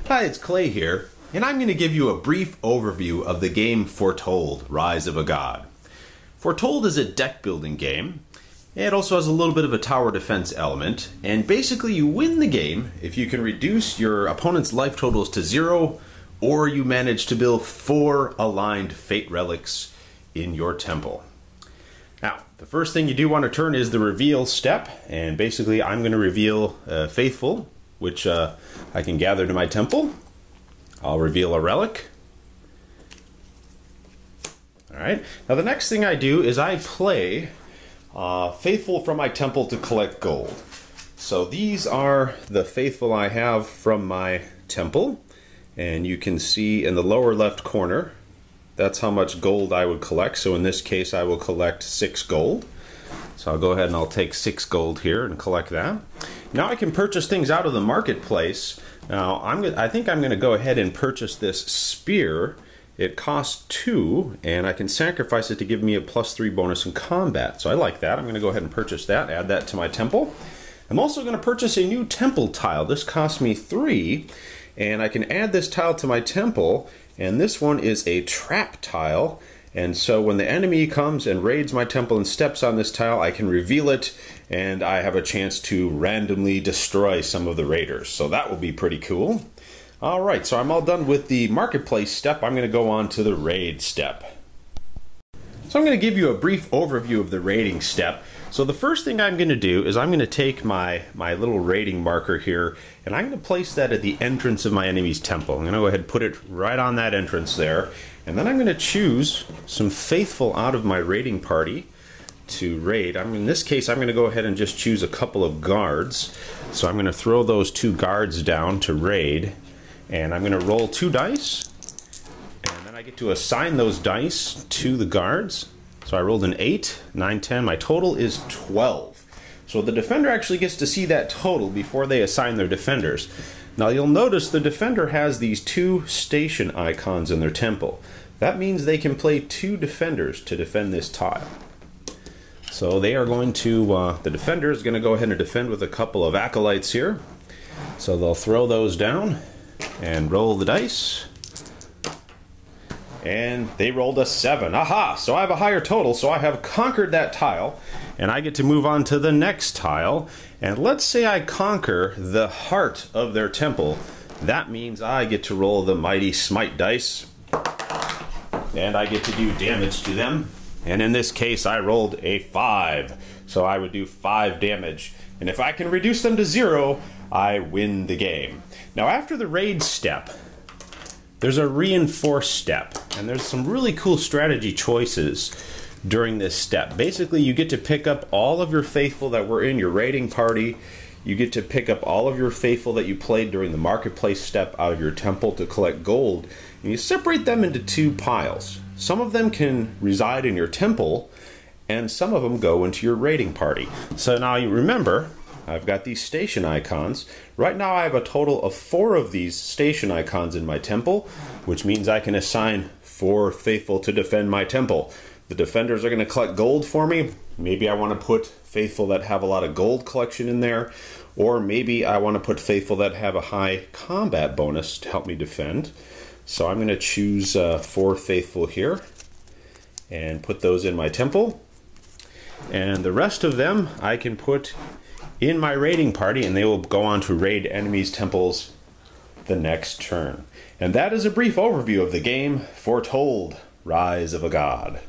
Hi, it's Clay here, and I'm going to give you a brief overview of the game Foretold, Rise of a God. Foretold is a deck building game. It also has a little bit of a tower defense element, and basically you win the game if you can reduce your opponent's life totals to 0, or you manage to build 4 aligned fate relics in your temple. Now, the first thing you do want to turn is the reveal step, and basically I'm going to reveal Faithful, which I can gather to my temple. I'll reveal a relic. Alright, now the next thing I do is I play Faithful from my temple to collect gold. So these are the Faithful I have from my temple, and you can see in the lower left corner, that's how much gold I would collect. So in this case I will collect 6 gold. So I'll go ahead and I'll take 6 gold here and collect that. Now I can purchase things out of the marketplace. Now I think I'm going to go ahead and purchase this spear. It costs 2, and I can sacrifice it to give me a +3 bonus in combat. So I like that. I'm going to go ahead and purchase that, add that to my temple. I'm also going to purchase a new temple tile. This costs me 3, and I can add this tile to my temple, and this one is a trap tile. And so when the enemy comes and raids my temple and steps on this tile, I can reveal it, and I have a chance to randomly destroy some of the raiders. So that will be pretty cool. Alright, so I'm all done with the marketplace step. I'm going to go on to the raid step. So I'm going to give you a brief overview of the raiding step. So the first thing I'm going to do is I'm going to take my little raiding marker here, and I'm going to place that at the entrance of my enemy's temple. I'm going to go ahead and put it right on that entrance there. And then I'm going to choose some Faithful out of my raiding party to raid. In this case, I'm going to go ahead and just choose a couple of guards. So I'm going to throw those 2 guards down to raid. And I'm going to roll 2 dice. And then I get to assign those dice to the guards. So I rolled an 8, 9, 10. My total is 12. So the defender actually gets to see that total before they assign their defenders. Now you'll notice the defender has these 2 station icons in their temple. That means they can play 2 defenders to defend this tile. So they are going to, the defender is going to go ahead and defend with a couple of acolytes here. So they'll throw those down and roll the dice. And they rolled a 7. Aha! So I have a higher total, so I have conquered that tile. And I get to move on to the next tile. And let's say I conquer the heart of their temple. That means I get to roll the mighty smite dice. And I get to do damage to them. And in this case, I rolled a 5. So I would do 5 damage. And if I can reduce them to 0, I win the game. Now after the raid step, there's a reinforce step. And there's some really cool strategy choices during this step. Basically, you get to pick up all of your Faithful that were in your raiding party. You get to pick up all of your Faithful that you played during the marketplace step out of your temple to collect gold. And you separate them into 2 piles. Some of them can reside in your temple, and some of them go into your raiding party. So now you remember, I've got these station icons. Right now I have a total of 4 of these station icons in my temple, which means I can assign 4 Faithful to defend my temple. The defenders are going to collect gold for me. Maybe I want to put Faithful that have a lot of gold collection in there, or maybe I want to put Faithful that have a high combat bonus to help me defend. So I'm going to choose 4 Faithful here and put those in my temple. And the rest of them I can put in my raiding party, and they will go on to raid enemies' temples the next turn. And that is a brief overview of the game Foretold, Rise of a God.